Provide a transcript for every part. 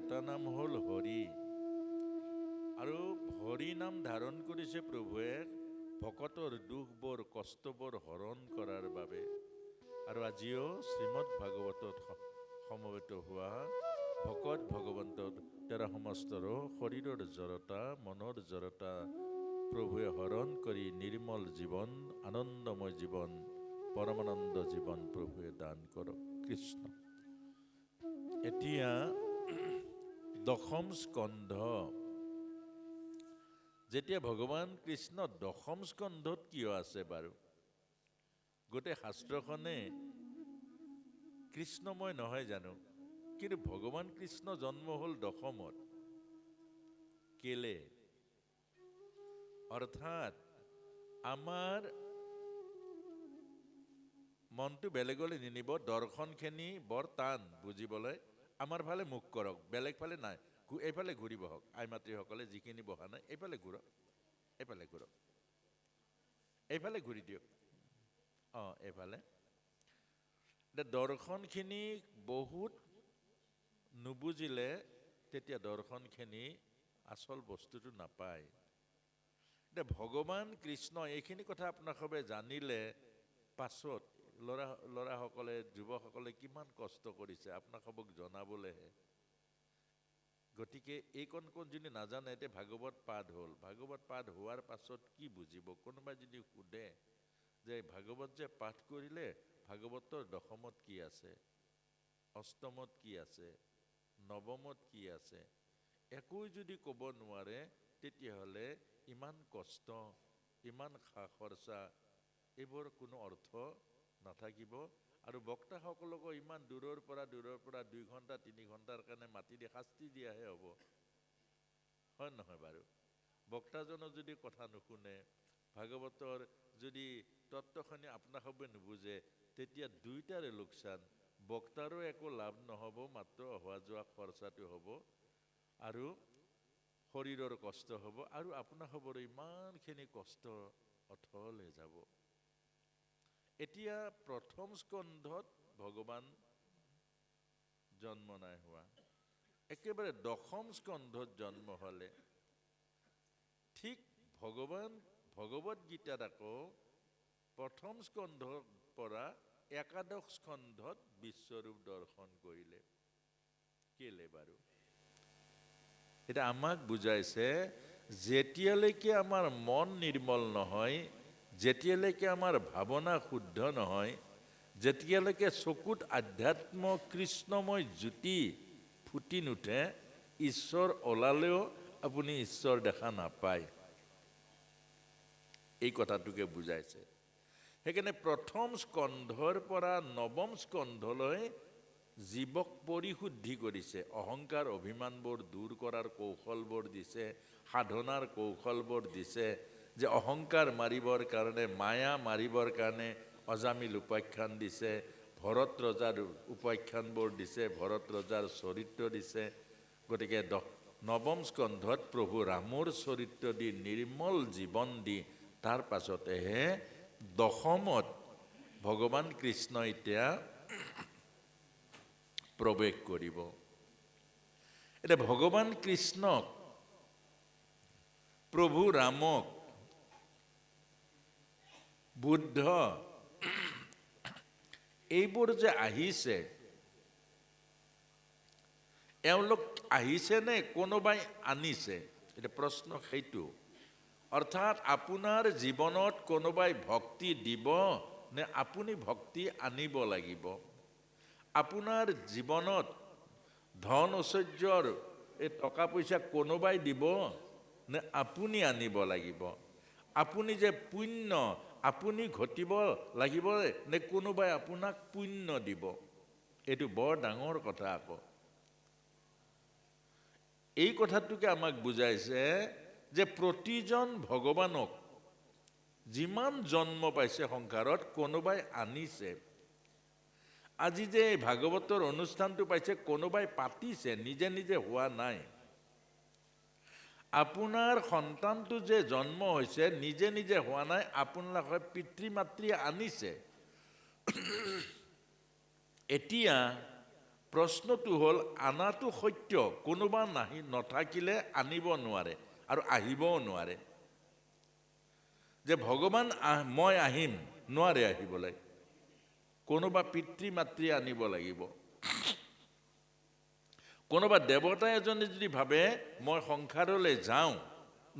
এটা নাম হ'ল হৰি। আৰু হৰি নাম ধাৰণ কৰিছে প্ৰভুৱে ভকতৰ দুখবোৰ কষ্টবোৰ হৰণ কৰাৰ বাবে। আৰু আজিও শ্ৰীমদ ভাগৱতত সমবেত হোৱা ভকত ভগৱন্তৰ তেৰা সমস্তৰো শৰীৰৰ জড়তা মনৰ জড়তা প্ৰভুৱে হৰণ কৰি নিৰ্মল জীৱন আনন্দময় জীৱন পৰমানন্দ জীৱন প্ৰভুৱে দান কৰক কৃষ্ণ। এতিয়া দশম স্কন্ধ। যেতিয়া ভগৱান কৃষ্ণ দশম স্কন্ধত কিয় আছে বাৰু? গোটেই শাস্ত্ৰখনে কৃষ্ণময় নহয় জানো? কিন্তু ভগৱান কৃষ্ণ জন্ম হ'ল দশমত। কেলে? অৰ্থাৎ আমাৰ মনটো বেলেগলৈ নিনিব, দৰ্শনখিনি বৰ টান বুজিবলৈ। আমাৰ ফালে মুখ কৰক, বেলেগ ফালে নাই, এইফালে ঘূৰি বহক। আই মাতৃসকলে যিখিনি বহা নাই এইফালে ঘূৰক, এইফালে ঘূৰক, এইফালে ঘূৰি দিয়ক। এইফালে দৰ্শনখিনি বহুত নুবুজিলে তেতিয়া দৰ্শনখিনি আচল বস্তুটো নাপায়। এতিয়া ভগৱান কৃষ্ণ এইখিনি কথা আপোনাক সবে জানিলে পাছত ল'ৰাসকলে যুৱকসকলে কিমান কষ্ট কৰিছে আপোনাক সবক জনাবলৈহে। গতিকে এইকণ যদি নাজানে এতিয়া ভাগৱত পাঠ হ'ল, ভাগৱত পাঠ হোৱাৰ পাছত কি বুজিব? কোনোবাই যদি সোধে যে ভাগৱত যে পাঠ কৰিলে ভাগৱতৰ দশমত কি আছে, অষ্টমত কি আছে, নৱমত কি আছে, একোই যদি ক'ব নোৱাৰে তেতিয়াহ'লে ইমান কষ্ট ইমান খা খৰচা এইবোৰ কোনো অৰ্থ নাথাকিব। আৰু বক্তাসকলকো ইমান দূৰৰ পৰা 2 ঘণ্টা 3 ঘণ্টাৰ কাৰণে মাতি দিয়ে, শাস্তি দিয়াহে হ'ব, হয় নহয় বাৰু? বক্তাজনৰ যদি কথা নুশুনে, ভাগৱতৰ যদি তত্ত্বখিনি আপোনাসবে নুবুজে তেতিয়া দুইটাৰে লোকচান। বক্তাৰো একো লাভ নহ'ব, মাত্ৰ অহা যোৱা খৰচাটো হ'ব আৰু শৰীৰৰ কষ্ট হ'ব আৰু আপোনাসবৰো ইমানখিনি কষ্ট অথল হৈ যাব। এতিয়া প্ৰথম স্কন্ধত ভগৱান জন্ম নাই হোৱা, একেবাৰে দশম স্কন্ধত জন্ম হ'লে। ঠিক ভগৱত গীতাত আকৌ প্ৰথম স্কন্ধৰ পৰা একাদশ স্কন্ধত বিশ্বৰূপ দৰ্শন কৰিলে। কেলে বাৰু? এতিয়া আমাক বুজাইছে যেতিয়ালৈকে আমাৰ মন নিৰ্মল নহয়, যেতিয়ালৈকে আমাৰ ভাৱনা শুদ্ধ নহয়, যেতিয়ালৈকে চকুত আধ্যাত্ম কৃষ্ণময় জ্যোতি ফুটি নুঠে, ঈশ্বৰ ওলালেও আপুনি ঈশ্বৰ দেখা নাপায়। এই কথাটোকে বুজাইছে। সেইকাৰণে প্ৰথম স্কন্ধৰ পৰা নৱম স্কন্ধলৈ জীৱক পৰিশুদ্ধি কৰিছে, অহংকাৰ অভিমানবোৰ দূৰ কৰাৰ কৌশলবোৰ দিছে, সাধনাৰ কৌশলবোৰ দিছে, যে অহংকাৰ মাৰিবৰ কাৰণে মায়া মাৰিবৰ কাৰণে অজামিল উপাখ্যান দিছে, ভৰত ৰজাৰ উপাখ্যানবোৰ দিছে, ভৰত ৰজাৰ চৰিত্ৰ দিছে। গতিকে নৱম স্কন্ধত প্ৰভু ৰামৰ চৰিত্ৰ দি নিৰ্মল জীৱন দি তাৰ পাছতেহে দশমত ভগৱান কৃষ্ণ এতিয়া প্ৰৱেশ কৰিব। এতিয়া ভগৱান কৃষ্ণক, প্ৰভু ৰামক, বুদ্ধ এইবোৰ যে আহিছে, এওঁলোক আহিছে নে কোনোবাই আনিছে? এতিয়া প্ৰশ্ন সেইটো। অৰ্থাৎ আপোনাৰ জীৱনত কোনোবাই ভক্তি দিব নে আপুনি ভক্তি আনিব লাগিব? আপোনাৰ জীৱনত ধন ঐশ্বৰ্যৰ এই টকা পইচা কোনোবাই দিব নে আপুনি আনিব লাগিব? আপুনি যে পুণ্য আপুনি ঘটিব লাগিব নে কোনোবাই আপোনাক পুণ্য দিব? এইটো বৰ ডাঙৰ কথা আকৌ। এই কথাটোকে আমাক বুজাইছে যে প্ৰতিজন ভগৱানক যিমান জন্ম পাইছে সংসাৰত কোনোবাই আনিছে। আজি যে ভাগৱতৰ অনুষ্ঠানটো পাইছে কোনোবাই পাতিছে, নিজে নিজে হোৱা নাই। আপোনাৰ সন্তানটো যে জন্ম হৈছে নিজে নিজে হোৱা নাই, আপোনালোকে পিতৃ মাতৃ আনিছে। এতিয়া প্ৰশ্নটো হ'ল আনাটো সত্য, কোনোবা নাথাকিলে আনিব নোৱাৰে আৰু আহিবও নোৱাৰে। যে ভগৱান মই আহিম, নোৱাৰে আহিবলৈ, কোনোবা পিতৃ মাতৃ আনিব লাগিব। কোনোবা দেৱতা এজনে যদি ভাবে মই সংসাৰলৈ যাওঁ,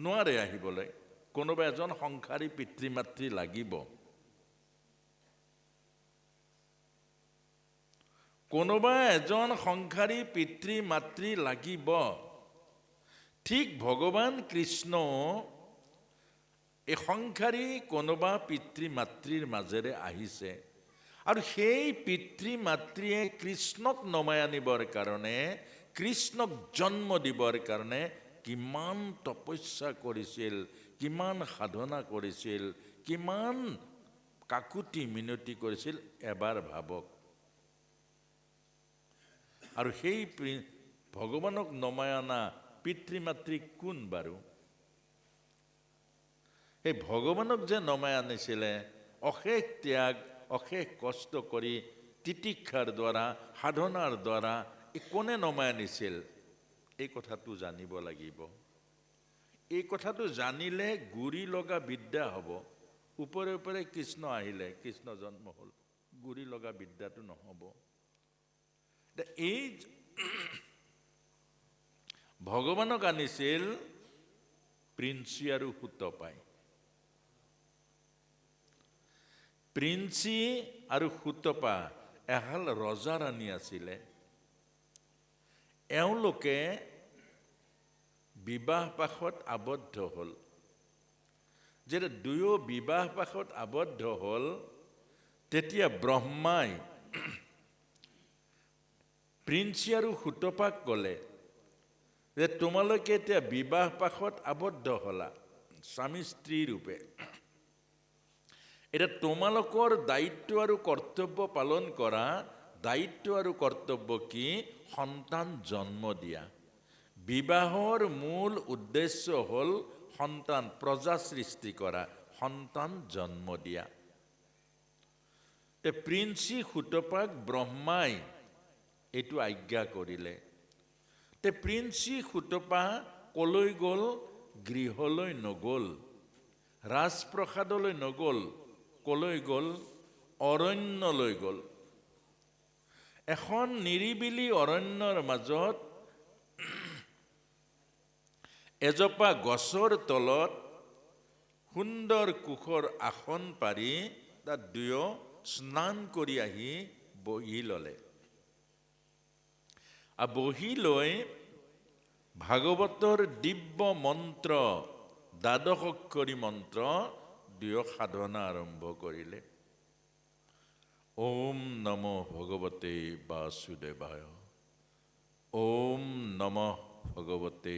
নোৱাৰে আহিবলৈ, কোনোবা এজন সংসাৰী পিতৃ মাতৃ লাগিব। কোনোবা এজন সংসাৰী পিতৃ মাতৃ লাগিব। ঠিক ভগৱান কৃষ্ণ এই সংসাৰী কোনোবা পিতৃ মাতৃৰ মাজেৰে আহিছে আৰু সেই পিতৃ মাতৃয়ে কৃষ্ণক নমাই আনিবৰ কাৰণে, কৃষ্ণক জন্ম দিবৰ কাৰণে কিমান তপস্যা কৰিছিল, কিমান সাধনা কৰিছিল, কিমান কাকুতি মিনতি কৰিছিল এবাৰ ভাবক। আৰু সেই ভগৱানক নমাই অনা পিতৃ মাতৃ কোন বাৰু? সেই ভগৱানক যে নমাই আনিছিলে অশেষ ত্যাগ, অশেষ কষ্ট কৰি, তিতিক্ষাৰ দ্বাৰা, সাধনাৰ দ্বাৰা কোনে নমাই আনিছিল? এই কথাটো জানিব লাগিব। এই কথাটো জানিলে গুৰি লগা বিদ্যা হ'ব। ওপৰে ওপৰে কৃষ্ণ আহিলে, কৃষ্ণ জন্ম হ'ল, গুৰি লগা বিদ্যাটো নহ'ব। এই ভগৱানক আনিছিল প্ৰিন্সি আৰু সুতপাই। প্ৰিন্সি আৰু সুতপা এহাল ৰজা ৰাণী আছিলে। এওঁলোকে বিবাহ পাশত আবদ্ধ হ'ল। যেতিয়া দুয়ো বিবাহ পাশত আবদ্ধ হ'ল, তেতিয়া ব্ৰহ্মাই প্ৰিন্সি আৰু সুতপাক ক'লে যে তোমালোকে এতিয়া বিবাহ পাশত আবদ্ধ হ'লা স্বামী স্ত্ৰী ৰূপে। এতিয়া তোমালোকৰ দায়িত্ব আৰু কৰ্তব্য পালন কৰা। দায়িত্ব আৰু কৰ্তব্য কি? সন্তান জন্ম দিয়া। বিবাহৰ মূল উদ্দেশ্য হ'ল সন্তান, প্ৰজা সৃষ্টি কৰা, সন্তান জন্ম দিয়া। প্ৰিন্সি সুতপাক ব্ৰহ্মাই এইটো আজ্ঞা কৰিলে। প্ৰিন্সি সুতপা কলৈ গ'ল? গৃহলৈ নগ'ল, ৰাজপ্ৰসাদলৈ নগ'ল। কলৈ গ'ল? অৰণ্যলৈ গ'ল। এখন নিৰিবিলি অৰণ্যৰ মাজত এজোপা গছৰ তলত সুন্দৰ কুশৰ আসন পাৰি তাত দুয়ো স্নান কৰি আহি বহি ল'লে। আৰু বহি লৈ ভাগৱতৰ দিব্য মন্ত্ৰ, দ্বাদশ অক্ষৰী মন্ত্ৰ দুয়ো সাধনা আৰম্ভ কৰিলে। ওম নমঃ ভগৱতে বাসুদেৱায়, ওম নমঃ ভগৱতে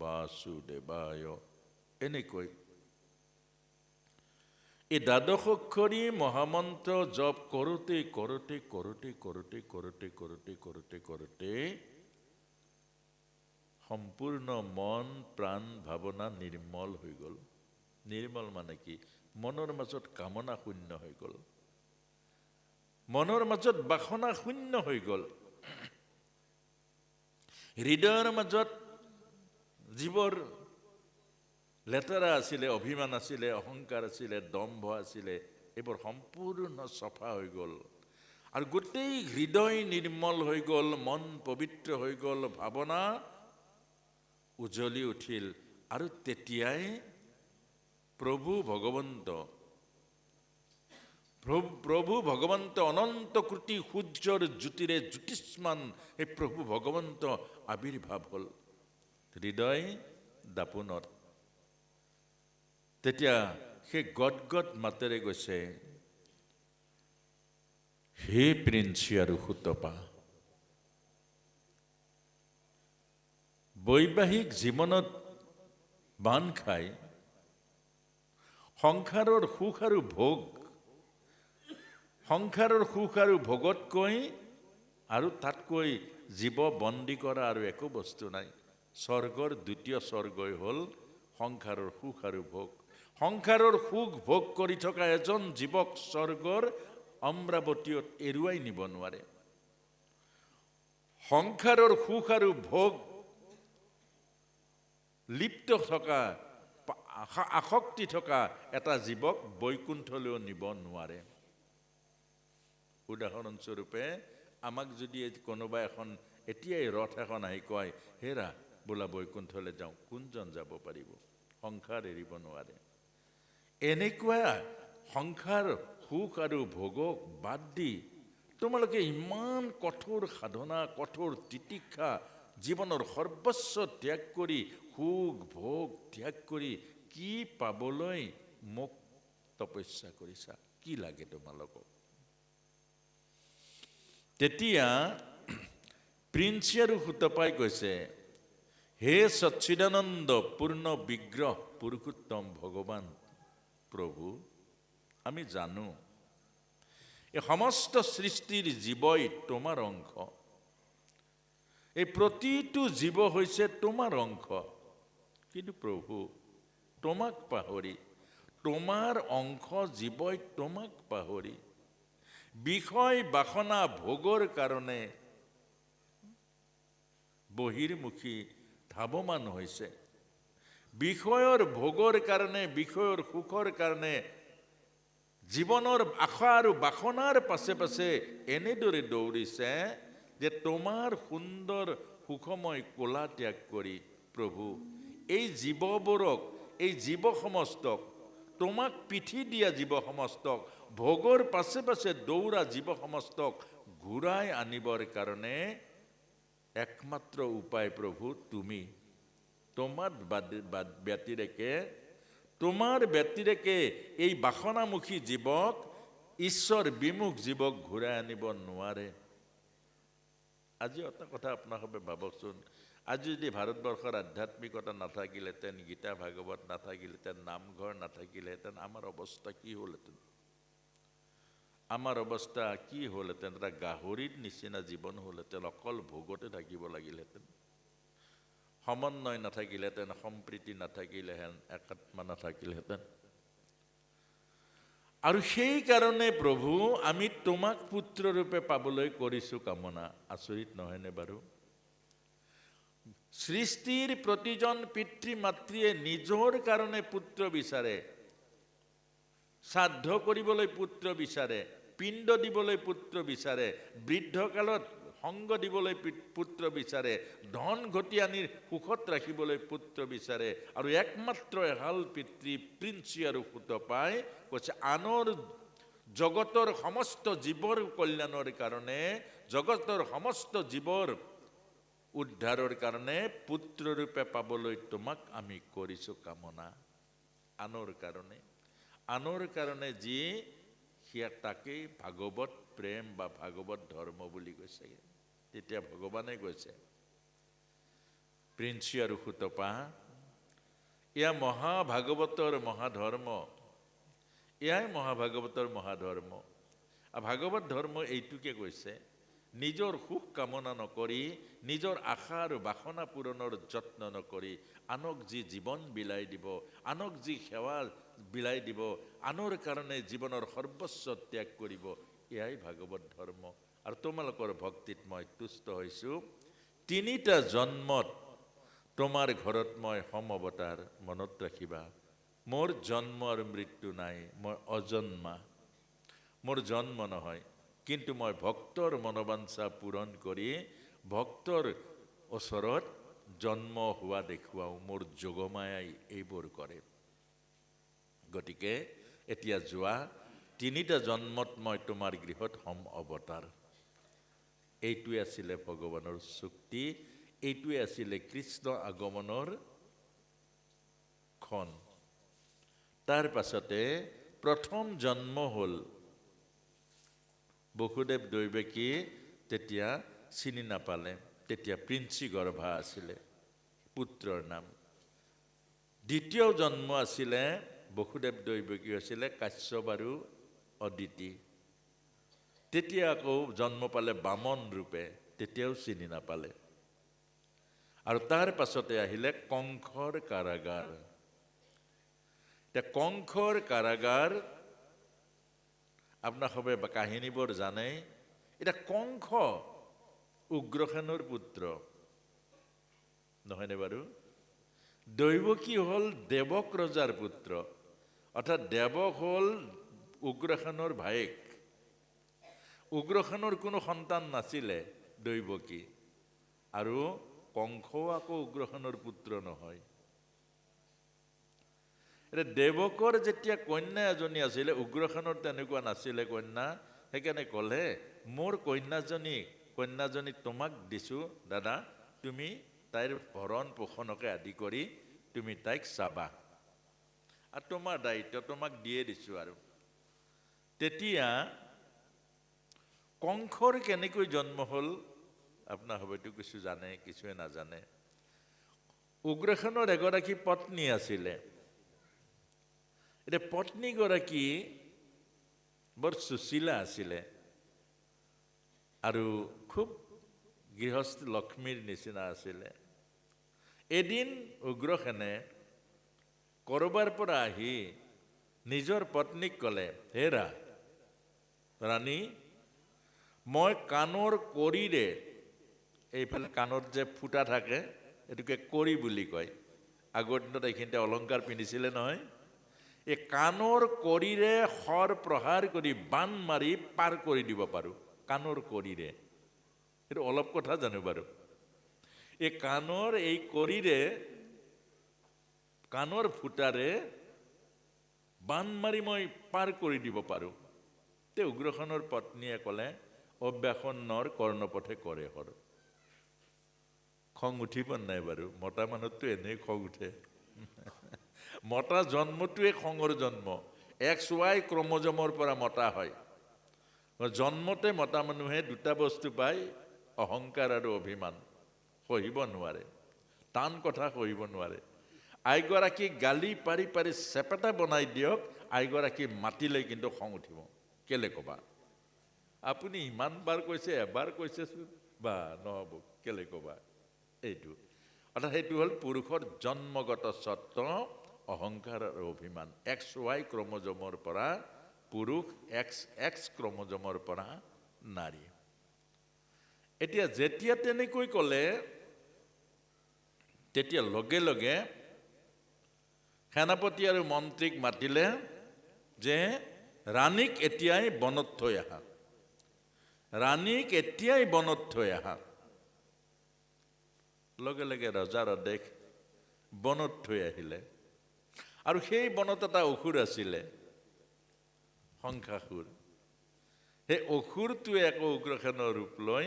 বাসুদেৱায়। এনেকৈ এই দ্বাদশ অক্ষৰী মহামন্ত্ৰ জপ কৰোঁতে কৰোঁতে কৰোঁতে কৰোঁতে কৰোঁতে কৰোঁতে কৰোঁতে কৰোঁতে সম্পূৰ্ণ মন প্ৰাণ ভাৱনা নিৰ্মল হৈ গ'ল। নিৰ্মল মানে কি? মনৰ মাজত কামনা শূন্য হৈ গ'ল, মনৰ মাজত বাসনা শূন্য হৈ গ'ল। হৃদয়ৰ মাজত যিবোৰ লেতেৰা আছিলে, অভিমান আছিলে, অহংকাৰ আছিলে, দম্ভ আছিলে, এইবোৰ সম্পূৰ্ণ চফা হৈ গ'ল। আৰু গোটেই হৃদয় নিৰ্মল হৈ গ'ল, মন পবিত্ৰ হৈ গ'ল, ভাৱনা উজ্বলি উঠিল। আৰু তেতিয়াই প্ৰভু ভগৱন্ত অনন্ত কোটি সূৰ্যৰ জ্যোতিৰে জ্যোতিষ্মান এই প্ৰভু ভগৱন্ত আবিৰ্ভাৱ হ'ল হৃদয় দাপোনত। তেতিয়া সেই গদগদ মাতেৰে গৈছে, হে প্ৰিন্সি আৰু সুতপা, বৈবাহিক জীৱনত বান্ধ খাই সংসাৰৰ সুখ আৰু ভোগ, সংসাৰৰ সুখ আৰু ভোগতকৈ আৰু তাতকৈ জীৱ বন্দী কৰা আৰু একো বস্তু নাই। স্বৰ্গৰ দ্বিতীয় স্বৰ্গই হ'ল সংসাৰৰ সুখ আৰু ভোগ। সংসাৰৰ সুখ ভোগ কৰি থকা এজন জীৱক স্বৰ্গৰ অমৰাৱতীত এৰুৱাই নিব নোৱাৰে। সংসাৰৰ সুখ আৰু ভোগ লিপ্ত থকা আসক্তি থকা এটা জীৱক বৈকুণ্ঠলৈও নিব নোৱাৰে। উদাহৰণস্বৰূপে আমাক যদি কোনোবা এখন এতিয়াই ৰথ এখন আহি কয়, হেৰা বোলা বৈকুণ্ঠলৈ যাওঁ, কোনজন যাব পাৰিব? সংসাৰ এৰিব নোৱাৰে। এনেকুৱা সংসাৰ সুখ আৰু ভোগক বাদ দি তোমালোকে ইমান কঠোৰ সাধনা, কঠোৰ তিতিক্ষা, জীৱনৰ সৰ্বস্ব ত্যাগ কৰি, সুখ ভোগ ত্যাগ কৰি কি পাবলৈ মোক তপস্যা কৰিছা? কি লাগে তোমালোকক? তেতিয়া প্ৰিন্সি আৰু সুতপাই কৈছে, হে সচ্চিদানন্দ পূৰ্ণ বিগ্ৰহ পুৰুষোত্তম ভগৱান প্ৰভু, আমি জানো এই সমস্ত সৃষ্টিৰ জীৱই তোমাৰ অংশ। এই প্ৰতিটো জীৱ হৈছে তোমাৰ অংশ। কিন্তু প্ৰভু, তোমাক পাহৰি, তোমাৰ অংশ জীৱই তোমাক পাহৰি বিষয় বাসনা ভোগৰ কাৰণে বহিৰ্মুখী ধাৱমান হৈছে। বিষয়ৰ ভোগৰ কাৰণে, বিষয়ৰ সুখৰ কাৰণে জীৱনৰ আশা আৰু বাসনাৰ পাছে পাছে এনেদৰে দৌৰিছে যে তোমাৰ সুন্দৰ সুখময় কোলা ত্যাগ কৰি প্ৰভু এই জীৱবোৰক, এই জীৱ সমস্তক, তোমাক পিঠি দিয়া জীৱ সমস্তক, ভোগৰ পাছে পাছে দৌৰা জীৱ সমস্তক ঘূৰাই আনিবৰ কাৰণে একমাত্ৰ উপায় প্ৰভু তুমি। তোমাৰ ব্যতিৰেকে এই বাসনামুখী জীৱক, ঈশ্বৰ বিমুখ জীৱক ঘূৰাই আনিব নোৱাৰে। আজি এটা কথা আপোনালোকে ভাবকচোন, আজি যদি ভাৰতবৰ্ষৰ আধ্যাত্মিকতা নাথাকিলেহেঁতেন, গীতা ভাগৱত নাথাকিলেহেঁতেন, নামঘৰ নাথাকিলেহেঁতেন, আমাৰ অৱস্থা কি হ'লহেঁতেন? আমাৰ অৱস্থা কি হ'লহেঁতেন? এটা গাহৰিৰ নিচিনা জীৱন হ'লহেঁতেন, অকল ভোগতে থাকিব লাগিলহেঁতেন। সমন্বয় নাথাকিলেহেঁতেন, সম্প্ৰীতি নাথাকিলেহেঁতেন, একাত্মা নাথাকিলেহেঁতেন। আৰু সেই কাৰণে প্ৰভু আমি তোমাক পুত্ৰৰূপে পাবলৈ কৰিছো কামনা। আচৰিত নহয়নে বাৰু? সৃষ্টিৰ প্ৰতিজন পিতৃ মাতৃয়ে নিজৰ কাৰণে পুত্ৰ বিচাৰে, শ্ৰাদ্ধ কৰিবলৈ পুত্ৰ বিচাৰে, পিণ্ড দিবলৈ পুত্ৰ বিচাৰে, বৃদ্ধকালত সংগ দিবলৈ পুত্ৰ বিচাৰে, ধন ঘটি আনি সুখত ৰাখিবলৈ পুত্ৰ বিচাৰে। আৰু একমাত্ৰ এহাল পিতৃ প্ৰিন্সি আৰু সুতপাই কৈছে, আনৰ জগতৰ সমস্ত জীৱৰ কল্যাণৰ কাৰণে, জগতৰ সমস্ত জীৱৰ উদ্ধাৰৰ কাৰণে পুত্ৰৰূপে পাবলৈ তোমাক আমি কৰিছো কামনা। আনৰ কাৰণে যি সিয়া তাকেই ভাগৱত প্ৰেম বা ভাগৱত ধৰ্ম বুলি কৈছে। তেতিয়া ভগৱানে কৈছে, প্ৰিন্সি আৰু সুতপা, এয়া মহাভাগৱতৰ মহাধৰ্ম, এয়াই মহাভাগৱতৰ মহাধৰ্ম। আৰু ভাগৱত ধৰ্ম এইটোকে কৈছে, নিজৰ সুখ কামনা নকৰি, নিজৰ আশা আৰু বাসনা পূৰণৰ যত্ন নকৰি, আনক যি জীৱন বিলাই দিব, আনক যি সেৱা বিলাই দিব, আনৰ কাৰণে জীৱনৰ সৰ্বস্ব ত্যাগ কৰিব, এয়াই ভাগৱত ধৰ্ম। আৰু তোমালোকৰ ভক্তিত মই তুষ্ট হৈছো। 3টা জন্মত তোমাৰ ঘৰত মই সমঅৱতাৰ, মনত ৰাখিবা। মোৰ জন্ম আৰু মৃত্যু নাই, মই অজন্মা, মোৰ জন্ম নহয়। কিন্তু মই ভক্তৰ মনোবাঞ্ছা পূৰণ কৰি ভক্তৰ ওচৰত জন্ম হোৱা দেখুৱাও। মোৰ যোগমায়াই এইবোৰ কৰে। গতিকে এতিয়া যোৱা, 3টা জন্মত মই তোমাৰ গৃহত হম অৱতাৰ। এইটোৱে আছিলে ভগৱানৰ চুক্তি, এইটোৱে আছিলে কৃষ্ণ আগমনৰ ক্ষণ। তাৰ পাছতে প্ৰথম জন্ম হ'ল বসুদেৱ দৈৱকী, তেতিয়া চিনি নাপালে, তেতিয়া প্ৰিন্সি গৰ্ভা আছিলে, পুত্ৰৰ নাম। দ্বিতীয় জন্ম আছিলে বসুদেৱ দৈৱকী, আছিলে কাশ্যপ আৰু অদিতি। তেতিয়া আকৌ জন্ম পালে বামন ৰূপে, তেতিয়াও চিনি নাপালে। আৰু তাৰ পাছতে আহিলে কংসৰ কাৰাগাৰ। এতিয়া কংসৰ কাৰাগাৰ আপোনালোকে কাহিনীবোৰ জানে। এতিয়া কংস উগ্ৰসেনৰ পুত্ৰ নহয়নে বাৰু? দৈৱকী হ'ল দেৱক ৰজাৰ পুত্ৰ, অৰ্থাৎ দেৱক হ'ল উগ্ৰসেনৰ ভায়েক। উগ্ৰসেনৰ কোনো সন্তান নাছিলে দৈৱকী, আৰু কংসও আকৌ উগ্ৰসেনৰ পুত্ৰ নহয়। এতিয়া দেৱকৰ যেতিয়া কন্যা এজনী আছিলে, উগ্ৰসেনৰ তেনেকুৱা নাছিলে কন্যা, সেইকাৰণে ক'লে মোৰ কন্যাজনী তোমাক দিছোঁ দাদা, তুমি তাইৰ ভৰণ পোষণকে আদি কৰি তুমি তাইক চাবা, আৰু তোমাৰ দায়িত্ব তোমাক দিয়ে দিছোঁ। আৰু তেতিয়া কংসৰ কেনেকৈ জন্ম হ'ল আপোনাৰ হয়তো কিছু জানে, কিছুৱে নাজানে। উগ্ৰসেনৰ এগৰাকী পত্নী আছিলে। এতিয়া পত্নীগৰাকী বৰ সুশীলা আছিলে, আৰু খুব গৃহস্থ লক্ষ্মীৰ নিচিনা আছিলে। এদিন উগ্ৰসেনে কৰবাৰ পৰা আহি নিজৰ পত্নীক ক'লে, হে ৰাণী, মই কাণৰ কৰিৰে, এইফালে কাণত যে ফুটা থাকে এইটোকে কৰি বুলি কয়, আগৰ দিনত এইখিনিতে অলংকাৰ পিন্ধিছিলে নহয়, এই কাণৰ কৰিৰে শৰ প্ৰহাৰ কৰি বান মাৰি পাৰ কৰি দিব পাৰোঁ। কাণৰ কৰিৰে, সেইটো অলপ কথা জানো বাৰু? এই কাণৰ এই কৰিৰে, কাণৰ ফুটাৰে বান মাৰি মই পাৰ কৰি দিব পাৰোঁ। তে উগ্ৰসেনৰ পত্নীয়ে ক'লে, অব্যাসন নৰ কৰ্ণপথে কৰে হৰ। খং উঠিব নাই বাৰু? মতা মানুহতো এনেই খং উঠে। মতা জন্মটোৱে খঙৰ জন্ম। XY ক্ৰমজমৰ পৰা মতা হয়। জন্মতে মতা মানুহে দুটা বস্তু পায়, অহংকাৰ আৰু অভিমান। সহিব নোৱাৰে, টান কথা সহিব নোৱাৰে। আইগৰাকীক গালি পাৰি পাৰি চেপেটা বনাই দিয়ক, আইগৰাকী মাতিলে কিন্তু খং উঠিব। কেলে ক'বা? আপুনি ইমান বাৰ কৈছে, এবাৰ কৈছেচোন, বা নহ'ব, কেলে ক'বা? এইটো অৰ্থাৎ সেইটো হ'ল পুৰুষৰ জন্মগত স্বত্ব, অহংকাৰ আৰু অভিমান। XY ক্ৰমজমৰ পৰা পুৰুষ, XX ক্ৰমজমৰ পৰা নাৰী। এতিয়া যেতিয়া তেনেকৈ ক'লে, তেতিয়া লগে লগে সেনাপতি আৰু মন্ত্ৰীক মাতিলে যে ৰাণীক এতিয়াই বনত থৈ আহা, ৰাণীক এতিয়াই বনত থৈ আহা। লগে লগে ৰজাৰ আদেশ, বনত থৈ আহিলে। আৰু সেই বনত এটা অসুৰ আছিলে, শংখাসুৰ। সেই অসুৰটোৱে আকৌ উগ্ৰসেনৰ ৰূপ লৈ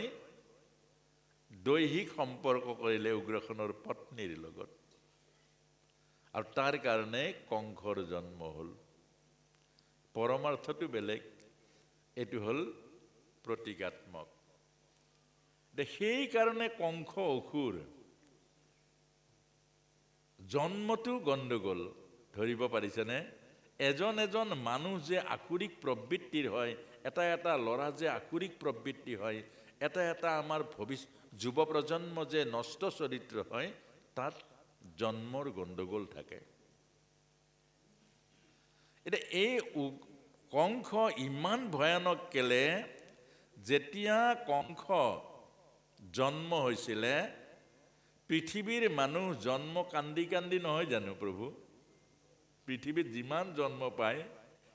দৈহিক সম্পৰ্ক কৰিলে উগ্ৰসেনৰ পত্নীৰ লগত, আৰু তাৰ কাৰণে কংসৰ জন্ম হ'ল। পৰমাৰ্থটো বেলেগ, এইটো হ'ল প্ৰতীকাত্মক। সেইকাৰণে কংস অসুৰ জন্মটো গণ্ডগোল। ধৰিব পাৰিছেনে? এজন এজন মানুহ যে আসুৰিক প্ৰবৃত্তিৰ হয়, এটা এটা ল'ৰা যে আসুৰিক প্ৰবৃত্তি হয়, এটা এটা আমাৰ যুৱ প্ৰজন্ম যে নষ্ট চৰিত্ৰ হয়, তাত জন্মৰ গণ্ডগোল থাকে। এতিয়া এই কংস ইমান ভয়ানক কেলে, যেতিয়া কংস জন্ম হৈছিলে, পৃথিৱীৰ মানুহ জন্ম কান্দি কান্দি নহয় জানো প্ৰভু? পৃথিৱীত যিমান জন্ম পায়,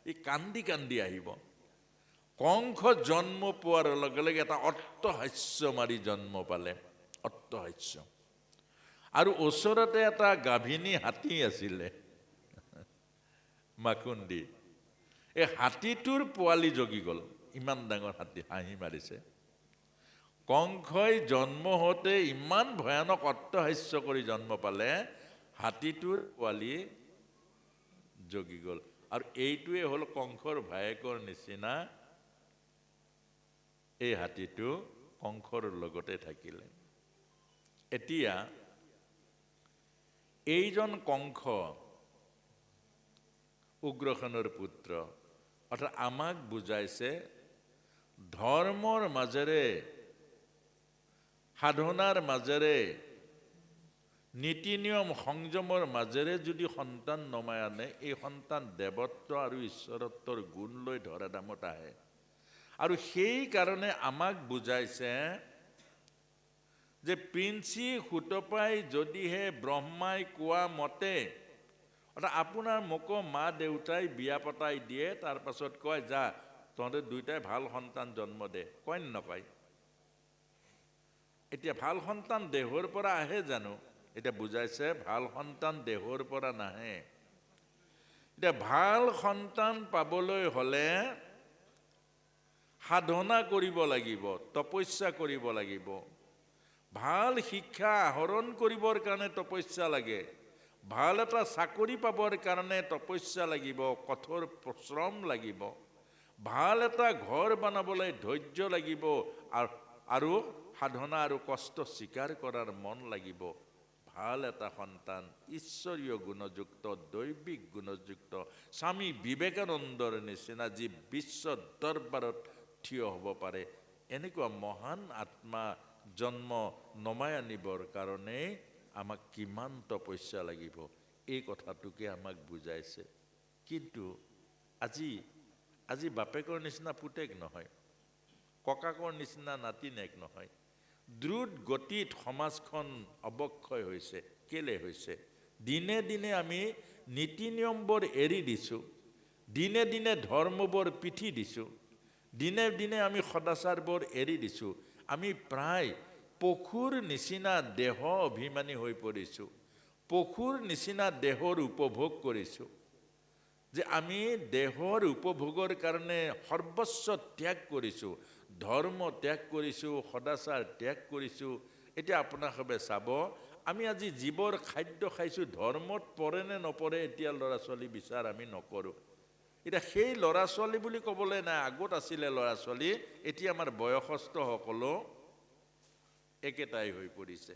ই কান্দি কান্দি আহিব। কংস জন্ম পোৱাৰ লগে লগে এটা অট্টহাস্য মাৰি জন্ম পালে, অট্টহাস্য। আৰু ওচৰতে এটা গাভিনী হাতী আছিলে, মাকুন্দি। এই হাতীটোৰ পোৱালি জগি গ'ল, ইমান ডাঙৰ হাতী, হাঁহি মাৰিছে। কংসই জন্ম হওঁতে ইমান ভয়ানক অট্টহাস্য কৰি জন্ম পালে, হাতীটোৰ পোৱালি জগি গ'ল। আৰু এইটোৱে হ'ল কংসৰ ভায়েকৰ নিচিনা। এই হাতীটো কংসৰ লগতে থাকিলে। এতিয়া এইজন কংস উগ্ৰসেনৰ পুত্ৰ, অৰ্থাৎ আমাক বুজাইছে ধৰ্মৰ মাজেৰে, সাধনাৰ মাজেৰে, নীতি নিয়ম সংযমৰ মাজেৰে যদি সন্তান নমাই আনে, এই সন্তান দেৱত্ব আৰু ঈশ্বৰত্বৰ গুণ লৈ ধৰা দামত আহে। আৰু সেই কাৰণে আমাক বুজাইছে যে প্ৰিন্সি সুতপাই যদিহে ব্ৰহ্মাই কোৱা মতে, অৰ্থাৎ আপোনাৰ মোকো মা দেউতাই বিয়া পতাই দিয়ে, তাৰ পাছত কয় যা তহঁতে দুইটাই ভাল সন্তান জন্ম দে, কয় নকয়? এতিয়া ভাল সন্তান দেহৰ পৰা আহে জানো? এতিয়া বুজাইছে ভাল সন্তান দেহৰ পৰা নাহে। এতিয়া ভাল সন্তান পাবলৈ হ'লে সাধনা কৰিব লাগিব, তপস্যা কৰিব লাগিব। ভাল শিক্ষা আহৰণ কৰিবৰ কাৰণে তপস্যা লাগে। ভাল এটা চাকৰি পাবৰ কাৰণে তপস্যা লাগিব, কঠোৰ পৰিশ্ৰম লাগিব। ভাল এটা ঘৰ বনাবলৈ ধৈৰ্য লাগিব আৰু সাধনা আৰু কষ্ট স্বীকাৰ কৰাৰ মন লাগিব। ভাল এটা সন্তান ঈশ্বৰীয় গুণযুক্ত, দৈবিক গুণযুক্ত, স্বামী বিবেকানন্দৰ নিচিনা যি বিশ্ব দৰবাৰত থিয় হ'ব পাৰে, এনেকুৱা মহান আত্মা জন্ম নমাই আনিবৰ কাৰণে আমাক কিমান তপস্যা লাগিব, এই কথাটোকে আমাক বুজাইছে। কিন্তু আজি বাপেকৰ নিচিনা পুতেক নহয়, ককাকৰ নিচিনা নাতিনেক নহয়। দ্ৰুত গতিত সমাজখন অৱক্ষয় হৈছে। কেলে হৈছে? দিনে দিনে আমি নীতি নিয়মবোৰ এৰি দিছোঁ, দিনে দিনে ধৰ্মবোৰ পিঠি দিছোঁ, দিনে দিনে আমি সদাচাৰবোৰ এৰি দিছোঁ। আমি প্ৰায় পশুৰ নিচিনা দেহ অভিমানী হৈ পৰিছোঁ, পশুৰ নিচিনা দেহৰ উপভোগ কৰিছোঁ। যে আমি দেহৰ উপভোগৰ কাৰণে সৰ্বস্ব ত্যাগ কৰিছোঁ, ধৰ্ম ত্যাগ কৰিছোঁ, সদাচাৰ ত্যাগ কৰিছোঁ। এতিয়া আপোনালোকে চাব, আমি আজি যিবোৰ খাদ্য খাইছোঁ ধৰ্মত পৰে নে নপৰে এতিয়া ল'ৰা ছোৱালী বিচাৰ আমি নকৰোঁ। এতিয়া সেই ল'ৰা ছোৱালী বুলি ক'বলৈ নাই, আগত আছিলে ল'ৰা ছোৱালী, এতিয়া আমাৰ বয়সস্থসকলো একেটাই হৈ পৰিছে।